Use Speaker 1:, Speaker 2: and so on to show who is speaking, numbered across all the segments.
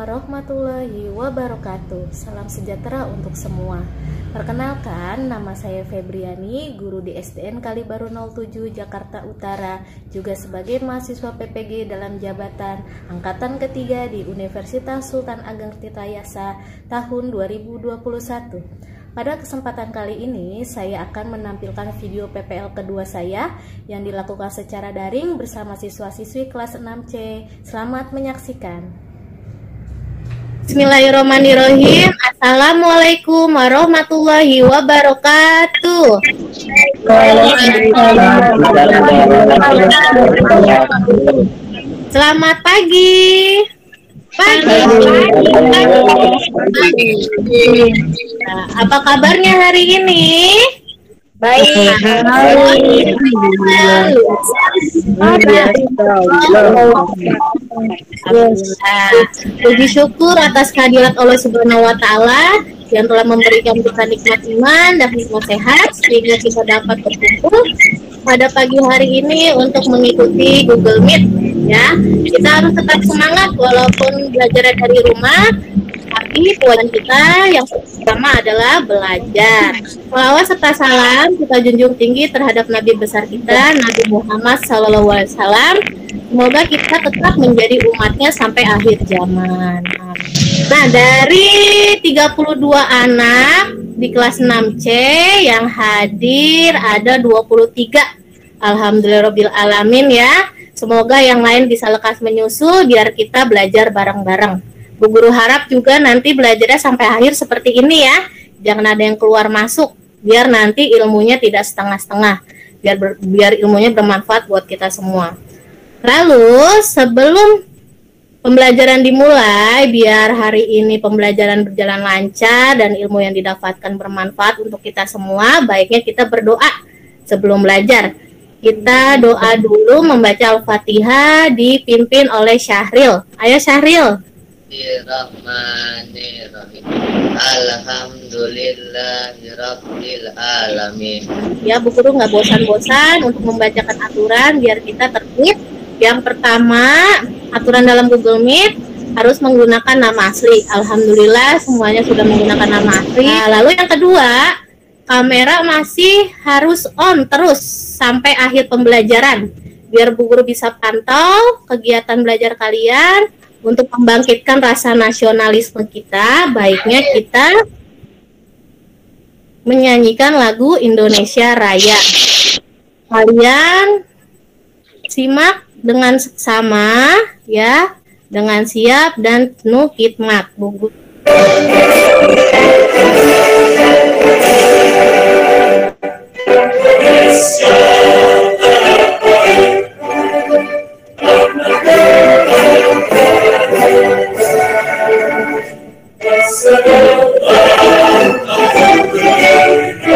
Speaker 1: warahmatullahi wabarakatuh. Salam sejahtera untuk semua. Perkenalkan, nama saya Febriani, guru di SDN Kalibaru 07 Jakarta Utara, juga sebagai mahasiswa PPG dalam jabatan angkatan ketiga di Universitas Sultan Ageng Tirtayasa tahun 2021. Pada kesempatan kali ini, saya akan menampilkan video PPL kedua saya yang dilakukan secara daring bersama siswa-siswi kelas 6C. Selamat menyaksikan. Bismillahirrahmanirrahim. Assalamualaikum warahmatullahi wabarakatuh. Selamat pagi. Nah, apa kabarnya hari ini? Baik. Puji syukur atas kehadirat Allah Subhanahu wa Ta'ala yang telah memberikan kita nikmat iman dan nikmat sehat sehingga kita dapat berkumpul pada pagi hari ini untuk mengikuti Google Meet. Ya, kita harus tetap semangat walaupun belajar dari rumah. Tapi tujuan kita yang pertama adalah belajar. Salawat serta salam kita junjung tinggi terhadap Nabi besar kita, Nabi Muhammad SAW. Semoga kita tetap menjadi umatnya sampai akhir zaman. Nah, dari 32 anak di kelas 6C yang hadir ada 23. Alhamdulillahirabbil alamin ya. Semoga yang lain bisa lekas menyusul biar kita belajar bareng-bareng. Bu Guru harap juga nanti belajarnya sampai akhir seperti ini ya. Jangan ada yang keluar masuk, biar nanti ilmunya tidak setengah-setengah. Biar ilmunya bermanfaat buat kita semua. Lalu sebelum pembelajaran dimulai, biar hari ini pembelajaran berjalan lancar dan ilmu yang didapatkan bermanfaat untuk kita semua, baiknya kita berdoa sebelum belajar. Kita doa dulu membaca Al-Fatihah dipimpin oleh Syahril. Ayo Syahril.
Speaker 2: Bismillahirrahmanirrahim. Alhamdulillahirabbil alamin.
Speaker 1: Ya, Bu Guru nggak bosan-bosan untuk membacakan aturan biar kita tertib. Yang pertama, aturan dalam Google Meet harus menggunakan nama asli. Alhamdulillah semuanya sudah menggunakan nama asli. Nah, lalu yang kedua, kamera masih harus on terus sampai akhir pembelajaran. Biar Bu Guru bisa pantau kegiatan belajar kalian. Untuk membangkitkan rasa nasionalisme kita, baiknya kita menyanyikan lagu Indonesia Raya. Kalian simak dengan seksama ya, dengan siap dan penuh khidmat, Bu Guru.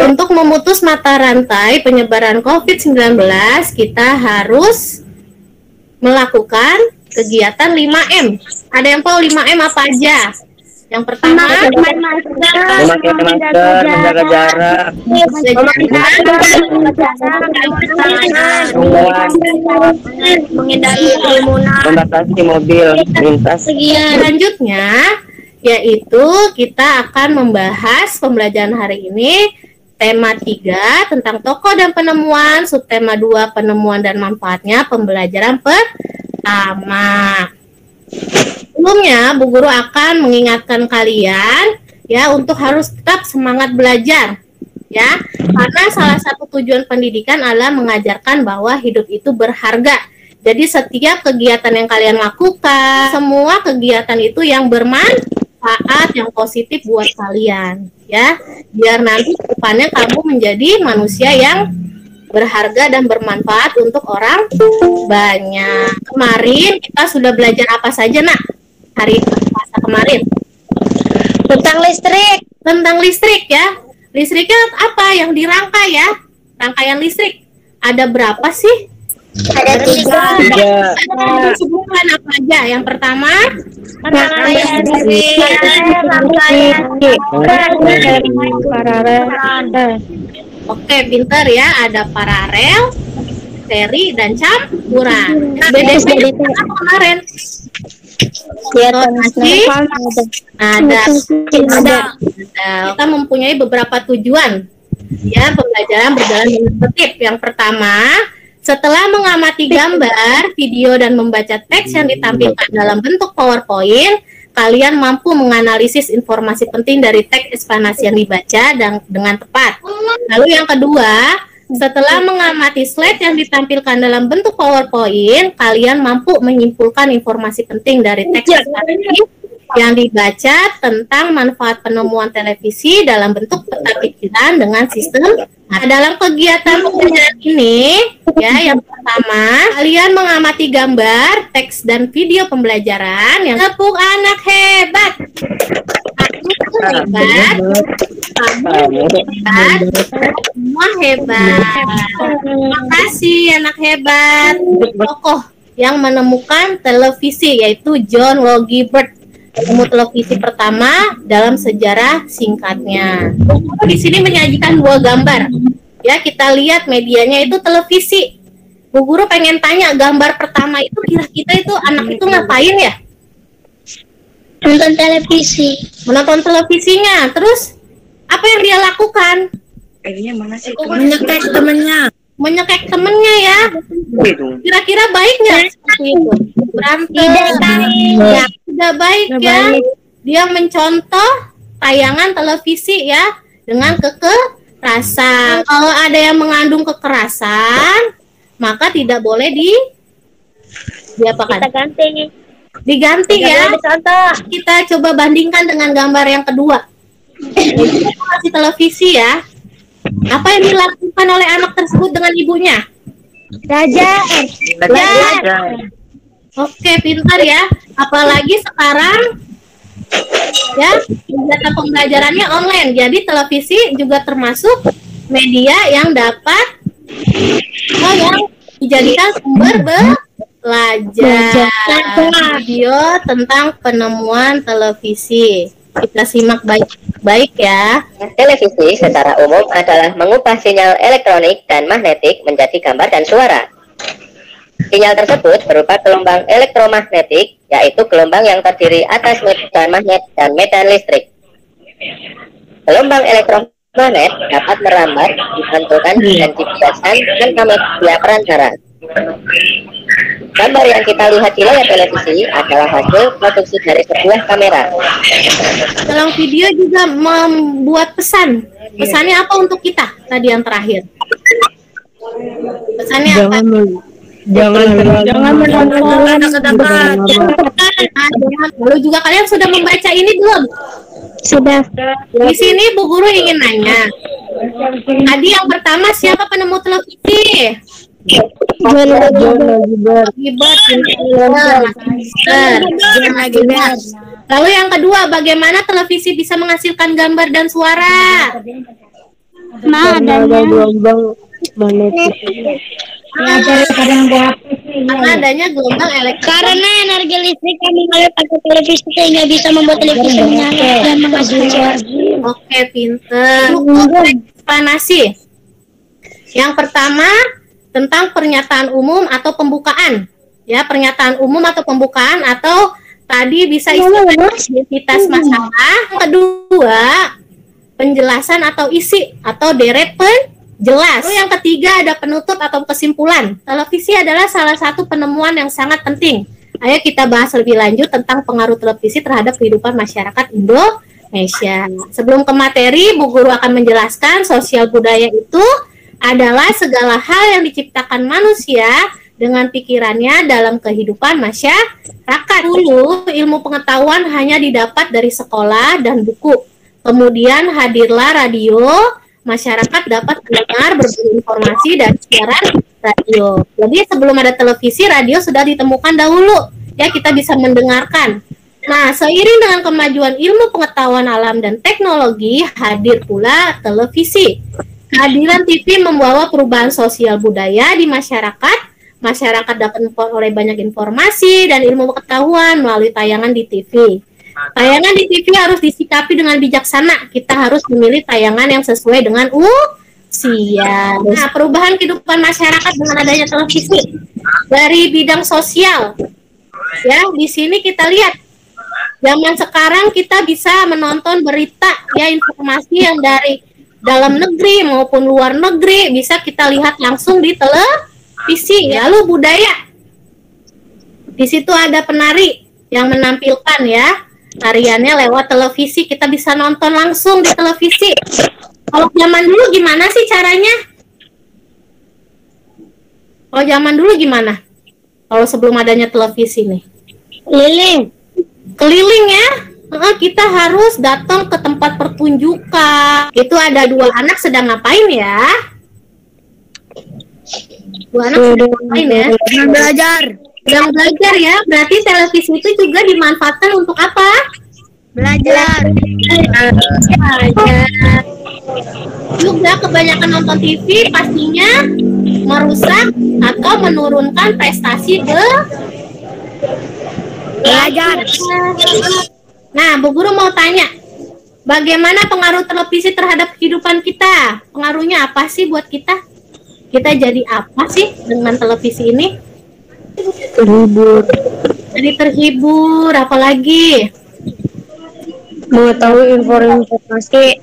Speaker 1: Untuk memutus mata rantai penyebaran COVID-19, kita harus melakukan kegiatan 5M. Ada yang tahu 5M apa aja? Yang pertama,
Speaker 2: memakai masker, menjaga jarak,
Speaker 1: menghindari kerumunan,
Speaker 2: membatasi mobil lintas.
Speaker 1: Selanjutnya, yaitu kita akan membahas pembelajaran hari ini tema 3 tentang tokoh dan penemuan, subtema 2 penemuan dan manfaatnya pembelajaran pertama. Sebelumnya, Bu Guru akan mengingatkan kalian ya untuk harus tetap semangat belajar ya, karena salah satu tujuan pendidikan adalah mengajarkan bahwa hidup itu berharga. Jadi setiap kegiatan yang kalian lakukan, semua kegiatan itu yang bermanfaat, yang positif buat kalian ya, biar nanti ke depannya kamu menjadi manusia yang berharga dan bermanfaat untuk orang banyak. Kemarin kita sudah belajar apa saja nak? Hari Selasa kemarin
Speaker 3: tentang listrik.
Speaker 1: Tentang listrik ya. Listriknya apa yang dirangkai ya? Rangkaian listrik ada berapa sih?
Speaker 3: Ada 3.
Speaker 1: Ada sebutkan apa aja? Yang pertama,
Speaker 3: Rangkaian paralel.
Speaker 1: Oke, pinter ya. Ada paralel, seri, dan campuran. Nah, beda-beda kemarin. Masih ada. Kita mempunyai beberapa tujuan. Ya, pembelajaran berjalan dengan tertib. Yang pertama, setelah mengamati gambar, video, dan membaca teks yang ditampilkan dalam bentuk PowerPoint, kalian mampu menganalisis informasi penting dari teks eksplanasi yang dibaca dan dengan tepat. Lalu yang kedua, setelah mengamati slide yang ditampilkan dalam bentuk PowerPoint, kalian mampu menyimpulkan informasi penting dari teks eksplanasi yang dibaca tentang manfaat penemuan televisi dalam bentuk peta pikiran dengan sistem. Nah, dalam kegiatan pembelajaran ini, ya, yang pertama, kalian mengamati gambar, teks, dan video pembelajaran yang tepuk anak hebat. Aku hebat, kamu hebat, semua hebat. Terima kasih anak hebat. Tokoh yang menemukan televisi yaitu John Logie Bird. Penemu televisi pertama dalam sejarah singkatnya. Di sini menyajikan dua gambar. Ya, kita lihat medianya itu televisi. Bu Guru pengen tanya, gambar pertama itu kira-kira itu anak itu ngapain ya?
Speaker 3: Nonton televisi.
Speaker 1: Menonton televisinya. Terus apa yang dia lakukan?
Speaker 3: Menyekek temennya.
Speaker 1: Menyekek temennya ya. Kira-kira baik nggak seperti itu? Berantem. Ya, tidak baik ya. Dia mencontoh tayangan televisi ya dengan kekerasan. Kalau ada yang mengandung kekerasan, maka tidak boleh diapakan?
Speaker 3: Kita ganti.
Speaker 1: Diganti ya. Kita coba bandingkan dengan gambar yang kedua. Ini masih televisi ya. Apa yang dilakukan oleh anak tersebut dengan ibunya?
Speaker 3: Belajar.
Speaker 1: Oke, pintar ya. Apalagi sekarang ya, kegiatan pembelajarannya online. Jadi televisi juga termasuk media yang dapat yang dijadikan sumber belajar. Video tentang penemuan televisi. Kita simak baik-baik ya.
Speaker 2: Televisi secara umum adalah mengubah sinyal elektronik dan magnetik menjadi gambar dan suara. Sinyal tersebut berupa gelombang elektromagnetik, yaitu gelombang yang terdiri atas medan magnet dan medan listrik. Gelombang elektromagnet dapat merambat, dipantulkan, dan dibiaskan dengan media perantara. Gambar yang kita lihat di layar televisi adalah hasil produksi dari sebuah kamera.
Speaker 1: Dalam video juga membuat pesan. Pesannya apa untuk kita tadi yang terakhir? Pesannya apa?
Speaker 3: Jangan menonton anak-anak.
Speaker 1: Lalu juga kalian sudah membaca ini belum?
Speaker 3: Sudah.
Speaker 1: Di sini Bu Guru ingin nanya. Tadi yang pertama siapa penemu televisi? Lalu yang kedua, bagaimana televisi bisa menghasilkan gambar dan suara? Karena adanya gelombang elektrik.
Speaker 3: Karena energi listrik yang mengalir pada televisi sehingga bisa membuat televisi menyala dan menghasilkan.
Speaker 1: Oke, pinter. Eksplanasi. Yang pertama tentang pernyataan umum atau pembukaan. Ya, pernyataan umum atau pembukaan atau tadi bisa identitas masalah. Kedua, penjelasan atau isi atau deret penjelas. Lalu yang ketiga ada penutup atau kesimpulan. Televisi adalah salah satu penemuan yang sangat penting. Ayo kita bahas lebih lanjut tentang pengaruh televisi terhadap kehidupan masyarakat Indonesia. Sebelum ke materi, Bu Guru akan menjelaskan sosial budaya itu adalah segala hal yang diciptakan manusia dengan pikirannya dalam kehidupan masyarakat. Dulu, ilmu pengetahuan hanya didapat dari sekolah dan buku. Kemudian hadirlah radio, masyarakat dapat mendengar berbagai informasi dari siaran radio. Jadi sebelum ada televisi, radio sudah ditemukan dahulu. Ya, kita bisa mendengarkan. Nah, seiring dengan kemajuan ilmu pengetahuan alam dan teknologi, hadir pula televisi. Kehadiran TV membawa perubahan sosial budaya di masyarakat. Masyarakat dapat memperoleh banyak informasi dan ilmu pengetahuan melalui tayangan di TV. Tayangan di TV harus disikapi dengan bijaksana. Kita harus memilih tayangan yang sesuai dengan usia. Nah, perubahan kehidupan masyarakat dengan adanya televisi. Dari bidang sosial, Ya, di sini kita lihat. Zaman sekarang kita bisa menonton berita ya, informasi yang dari dalam negeri maupun luar negeri bisa kita lihat langsung di televisi. Lalu budaya. Di situ ada penari yang menampilkan ya tariannya lewat televisi, kita bisa nonton langsung di televisi. Kalau zaman dulu gimana sih caranya? Kalau zaman dulu gimana? Kalau sebelum adanya televisi nih? Keliling ya. Kita harus datang ke tempat pertunjukan. Itu ada 2 anak sedang ngapain ya? 2 anak sedang ngapain ya? Sedang belajar ya. Berarti televisi itu juga dimanfaatkan untuk apa?
Speaker 3: Belajar.
Speaker 1: Juga kebanyakan nonton TV pastinya merusak atau menurunkan prestasi
Speaker 3: Belajar.
Speaker 1: Nah, Bu Guru mau tanya, bagaimana pengaruh televisi terhadap kehidupan kita? Pengaruhnya apa sih buat kita? Kita jadi apa sih dengan televisi ini?
Speaker 3: Terhibur.
Speaker 1: Jadi terhibur, apalagi?
Speaker 3: Mengetahui informasi.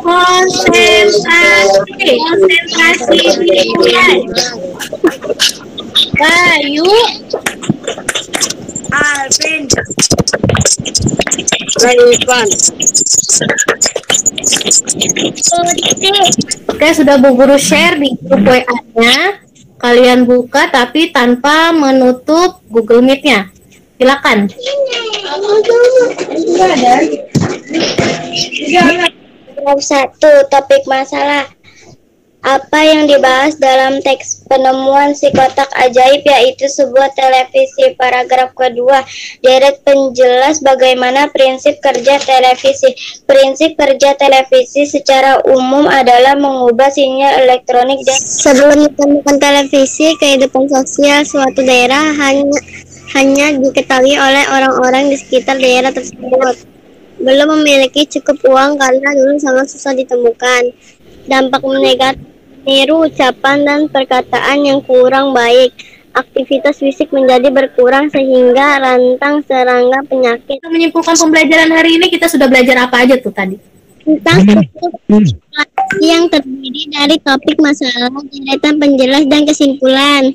Speaker 1: Konsentrasi. Bayu.
Speaker 3: Alvin.
Speaker 1: Oke, sudah Bu Guru share di grup WA-nya. Kalian buka tapi tanpa menutup Google Meet-nya. Silakan.
Speaker 4: Satu, topik masalah. Apa yang dibahas dalam teks penemuan si kotak ajaib, yaitu sebuah televisi. Paragraf kedua, deret penjelas bagaimana prinsip kerja televisi. Prinsip kerja televisi secara umum adalah mengubah sinyal elektronik dan sebelum ditemukan televisi, kehidupan sosial suatu daerah hanya diketahui oleh orang-orang di sekitar daerah tersebut. Belum memiliki cukup uang karena dulu sangat susah ditemukan. Dampak negatif, niru ucapan dan perkataan yang kurang baik. Aktivitas fisik menjadi berkurang sehingga rentang serangga penyakit.
Speaker 1: Kita menyimpulkan pembelajaran hari ini, kita sudah belajar apa aja tuh tadi?
Speaker 4: Tentang yang terdiri dari topik masalah, deretan penjelas dan kesimpulan.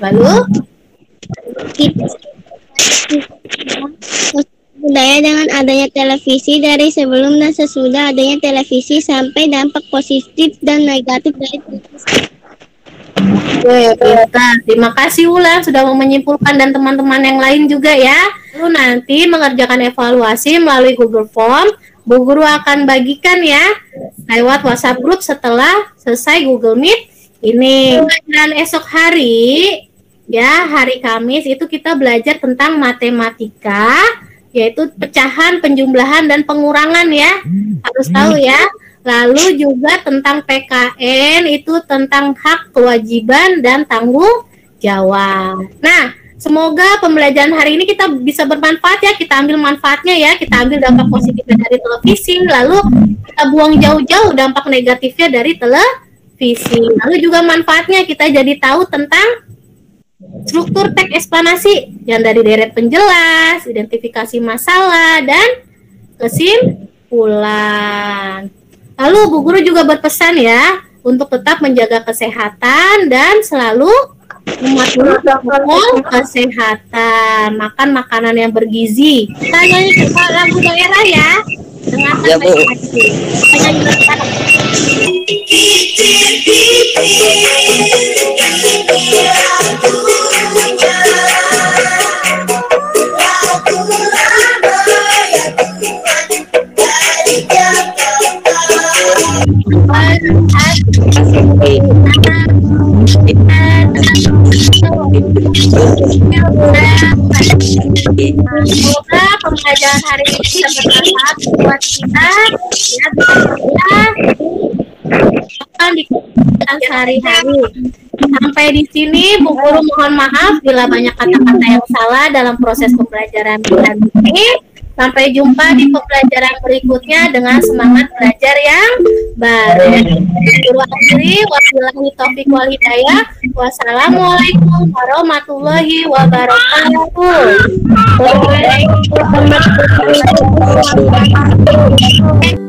Speaker 1: Lalu?
Speaker 4: Budaya dengan adanya televisi dari sebelum dan sesudah adanya televisi sampai dampak positif dan negatif dari televisi.
Speaker 1: Terima kasih Ulan sudah mau menyimpulkan dan teman-teman yang lain juga ya. Lalu nanti mengerjakan evaluasi melalui Google Form. Bu Guru akan bagikan ya lewat WhatsApp group setelah selesai Google Meet ini. Dan esok hari ya, hari Kamis itu kita belajar tentang matematika, yaitu pecahan, penjumlahan, dan pengurangan ya. Harus tahu ya. Lalu juga tentang PKN, itu tentang hak, kewajiban, dan tanggung jawab. Nah, semoga pembelajaran hari ini kita bisa bermanfaat ya. Kita ambil manfaatnya ya. Kita ambil dampak positifnya dari televisi. Lalu kita buang jauh-jauh dampak negatifnya dari televisi. Lalu juga manfaatnya kita jadi tahu tentang struktur teks eksplanasi yang dari deret penjelas, identifikasi masalah, dan kesimpulan. Lalu Bu Guru juga berpesan ya untuk tetap menjaga kesehatan dan selalu mematuhi protokol kesehatan, makan makanan yang bergizi. Kita nyanyi lagu daerah ya, dengarkan
Speaker 2: Ya, Bu.
Speaker 1: baik-baik. Kita nyanyi bersama. Semoga pembelajaran hari ini bisa bermanfaat buat kita ya, akan digunakan sehari-hari. Sampai di sini Bu Guru mohon maaf bila banyak kata-kata yang salah dalam proses pembelajaran kita ini. Sampai jumpa di pembelajaran berikutnya dengan semangat belajar yang baru. Guru akhiri, wabillahi taufiq wal hidayah. Wassalamualaikum warahmatullahi wabarakatuh.
Speaker 3: Waalaikumsalam warahmatullahi wabarakatuh.